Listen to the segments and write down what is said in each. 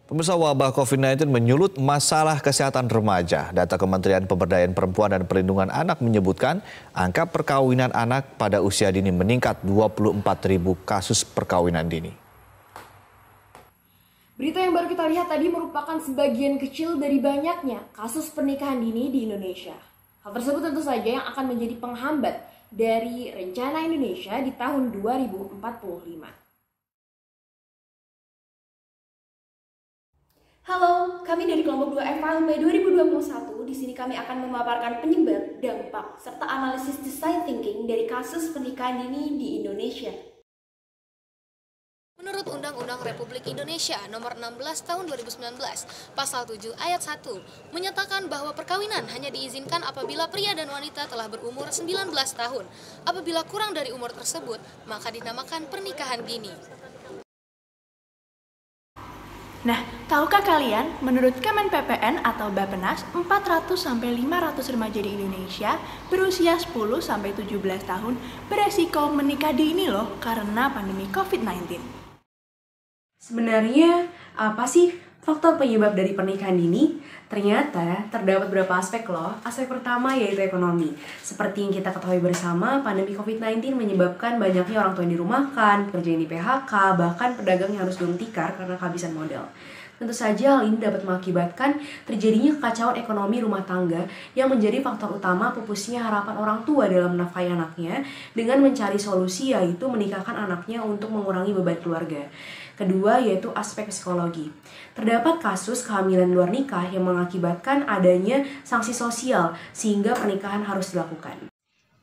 Pemirsa, wabah COVID-19 menyulut masalah kesehatan remaja. Data Kementerian Pemberdayaan Perempuan dan Perlindungan Anak menyebutkan angka perkawinan anak pada usia dini meningkat 24.000 kasus perkawinan dini. Berita yang baru kita lihat tadi merupakan sebagian kecil dari banyaknya kasus pernikahan dini di Indonesia. Hal tersebut tentu saja yang akan menjadi penghambat dari rencana Indonesia di tahun 2045. Halo, kami dari kelompok 2 FALB 2021. Di sini kami akan memaparkan penyebab, dampak, serta analisis design thinking dari kasus pernikahan dini di Indonesia. Menurut Undang-Undang Republik Indonesia Nomor 16 Tahun 2019, Pasal 7 Ayat 1, menyatakan bahwa perkawinan hanya diizinkan apabila pria dan wanita telah berumur 19 tahun. Apabila kurang dari umur tersebut, maka dinamakan pernikahan dini. Nah, tahukah kalian, menurut Kemen PPN atau Bappenas, 400-500 remaja di Indonesia berusia 10-17 tahun beresiko menikah dini loh karena pandemi COVID-19. Sebenarnya, apa sih faktor penyebab dari pernikahan dini? Ternyata terdapat beberapa aspek loh. Aspek pertama yaitu ekonomi. Seperti yang kita ketahui bersama, pandemi COVID-19 menyebabkan banyaknya orang tua yang dirumahkan, pekerja yang di PHK, bahkan pedagang yang harus gulung tikar karena kehabisan modal. Tentu saja hal ini dapat mengakibatkan terjadinya kekacauan ekonomi rumah tangga yang menjadi faktor utama pupusnya harapan orang tua dalam menafkahi anaknya dengan mencari solusi yaitu menikahkan anaknya untuk mengurangi beban keluarga. Kedua yaitu aspek psikologi. Terdapat kasus kehamilan luar nikah yang mengakibatkan adanya sanksi sosial sehingga pernikahan harus dilakukan.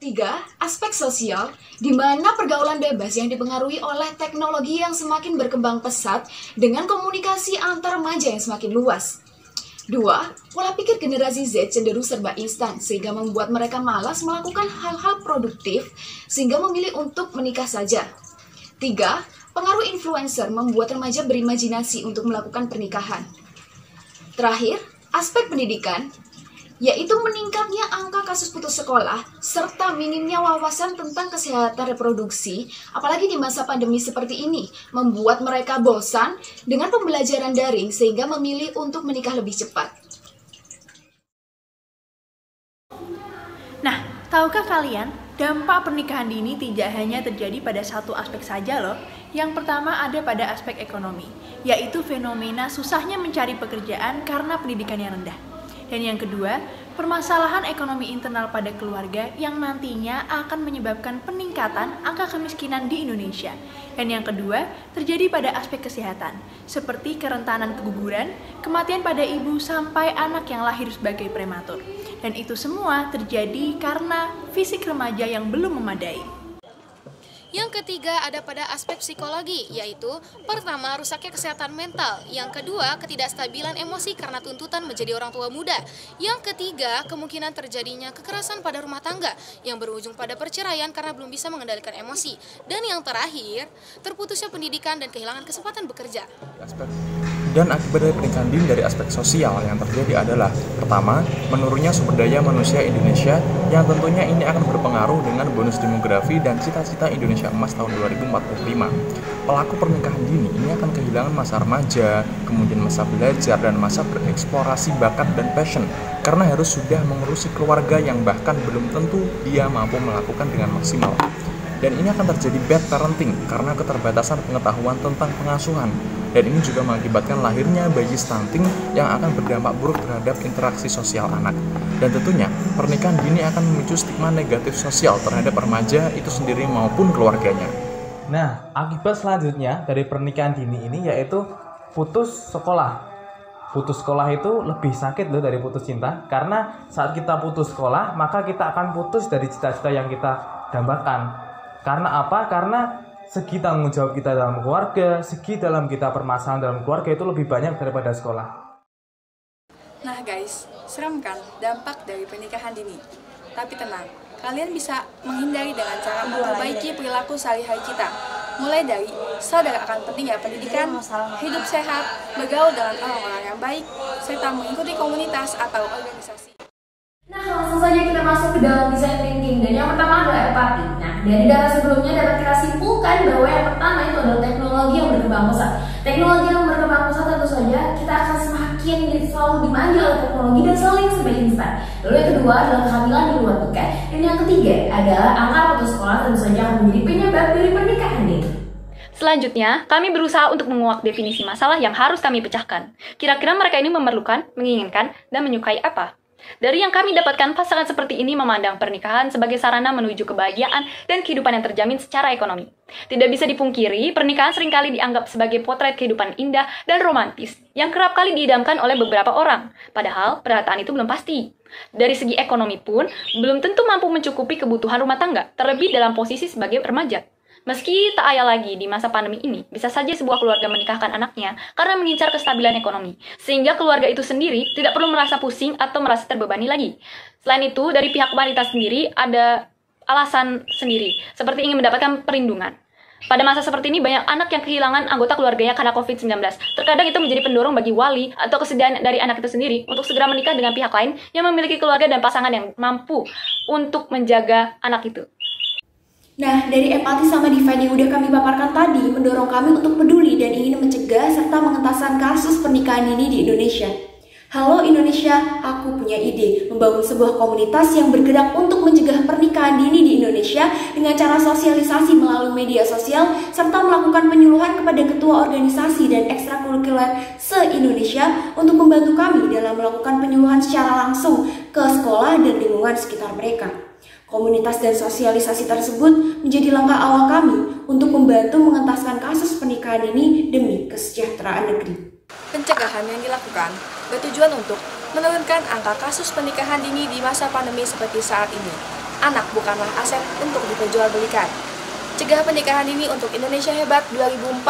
3. Aspek sosial, di mana pergaulan bebas yang dipengaruhi oleh teknologi yang semakin berkembang pesat dengan komunikasi antar remaja yang semakin luas. 2. Pola pikir generasi Z cenderung serba instan sehingga membuat mereka malas melakukan hal-hal produktif sehingga memilih untuk menikah saja. 3. Pengaruh influencer membuat remaja berimajinasi untuk melakukan pernikahan. Terakhir, aspek pendidikan, yaitu meningkatnya angka kasus putus sekolah, serta minimnya wawasan tentang kesehatan reproduksi, apalagi di masa pandemi seperti ini, membuat mereka bosan dengan pembelajaran daring sehingga memilih untuk menikah lebih cepat. Nah, tahukah kalian, dampak pernikahan dini tidak hanya terjadi pada satu aspek saja loh. Yang pertama ada pada aspek ekonomi, yaitu fenomena susahnya mencari pekerjaan karena pendidikan yang rendah. Dan yang kedua, permasalahan ekonomi internal pada keluarga yang nantinya akan menyebabkan peningkatan angka kemiskinan di Indonesia. Dan yang kedua, terjadi pada aspek kesehatan, seperti kerentanan keguguran, kematian pada ibu sampai anak yang lahir sebagai prematur. Dan itu semua terjadi karena fisik remaja yang belum memadai. Yang ketiga ada pada aspek psikologi, yaitu pertama rusaknya kesehatan mental, yang kedua ketidakstabilan emosi karena tuntutan menjadi orang tua muda, yang ketiga kemungkinan terjadinya kekerasan pada rumah tangga yang berujung pada perceraian karena belum bisa mengendalikan emosi, dan yang terakhir terputusnya pendidikan dan kehilangan kesempatan bekerja. Dan akibat dari pernikahan dini dari aspek sosial yang terjadi adalah pertama, menurunnya sumber daya manusia Indonesia yang tentunya ini akan berpengaruh dengan bonus demografi dan cita-cita Indonesia Emas tahun 2045. Pelaku pernikahan dini ini akan kehilangan masa remaja, kemudian masa belajar dan masa bereksplorasi bakat dan passion karena harus sudah mengurusi keluarga yang bahkan belum tentu dia mampu melakukan dengan maksimal. Dan ini akan terjadi bad parenting karena keterbatasan pengetahuan tentang pengasuhan. Dan ini juga mengakibatkan lahirnya bayi stunting yang akan berdampak buruk terhadap interaksi sosial anak. Dan tentunya, pernikahan dini akan memicu stigma negatif sosial terhadap remaja itu sendiri maupun keluarganya. Nah, akibat selanjutnya dari pernikahan dini ini yaitu putus sekolah. Putus sekolah itu lebih sakit loh dari putus cinta, karena saat kita putus sekolah, maka kita akan putus dari cita-cita yang kita dambakan. Karena apa? Karena segi tanggung jawab kita dalam keluarga, segi dalam kita permasalahan dalam keluarga itu lebih banyak daripada sekolah. Nah guys, serem kan dampak dari pernikahan dini? Tapi tenang, kalian bisa menghindari dengan cara memperbaiki perilaku sehari-hari kita. Mulai dari sadar akan pentingnya pendidikan, hidup sehat, bergaul dengan orang-orang yang baik, serta mengikuti komunitas atau organisasi. Nah, langsung saja kita masuk ke dalam design thinking. Dan yang pertama adalah empati. Nah, dari data sebelumnya dapat kita simpulkan bahwa yang pertama itu adalah teknologi yang berkembang pesat. Teknologi yang berkembang pesat tentu saja kita akan semakin selalu dimanja oleh teknologi dan selalu yang serba instan. Lalu yang kedua adalah kehamilan di luar nikah. Dan yang ketiga adalah angka putus sekolah tentu saja akan menjadi penyebab dari pernikahan dini. Selanjutnya, kami berusaha untuk menguak definisi masalah yang harus kami pecahkan. Kira-kira mereka ini memerlukan, menginginkan, dan menyukai apa? Dari yang kami dapatkan, pasangan seperti ini memandang pernikahan sebagai sarana menuju kebahagiaan dan kehidupan yang terjamin secara ekonomi. Tidak bisa dipungkiri, pernikahan seringkali dianggap sebagai potret kehidupan indah dan romantis yang kerap kali diidamkan oleh beberapa orang. Padahal, pernyataan itu belum pasti. Dari segi ekonomi pun, belum tentu mampu mencukupi kebutuhan rumah tangga, terlebih dalam posisi sebagai remaja. Meski tak ayal lagi di masa pandemi ini, bisa saja sebuah keluarga menikahkan anaknya karena mengincar kestabilan ekonomi, sehingga keluarga itu sendiri tidak perlu merasa pusing atau merasa terbebani lagi. Selain itu, dari pihak wanita sendiri ada alasan sendiri, seperti ingin mendapatkan perlindungan. Pada masa seperti ini, banyak anak yang kehilangan anggota keluarganya karena COVID-19. Terkadang itu menjadi pendorong bagi wali atau kesediaan dari anak itu sendiri untuk segera menikah dengan pihak lain yang memiliki keluarga dan pasangan yang mampu untuk menjaga anak itu. Nah, dari empati sama define yang udah kami paparkan tadi, mendorong kami untuk peduli dan ingin mencegah serta mengentaskan kasus pernikahan dini di Indonesia. Halo Indonesia, aku punya ide membangun sebuah komunitas yang bergerak untuk mencegah pernikahan dini di Indonesia dengan cara sosialisasi melalui media sosial serta melakukan penyuluhan kepada ketua organisasi dan ekstrakurikuler se-Indonesia untuk membantu kami dalam melakukan penyuluhan secara langsung ke sekolah dan lingkungan sekitar mereka. Komunitas dan sosialisasi tersebut menjadi langkah awal kami untuk membantu mengentaskan kasus pernikahan ini demi kesejahteraan negeri. Pencegahan yang dilakukan bertujuan untuk menurunkan angka kasus pernikahan dini di masa pandemi seperti saat ini. Anak bukanlah aset untuk diperjualbelikan. Cegah pernikahan dini untuk Indonesia Hebat 2045.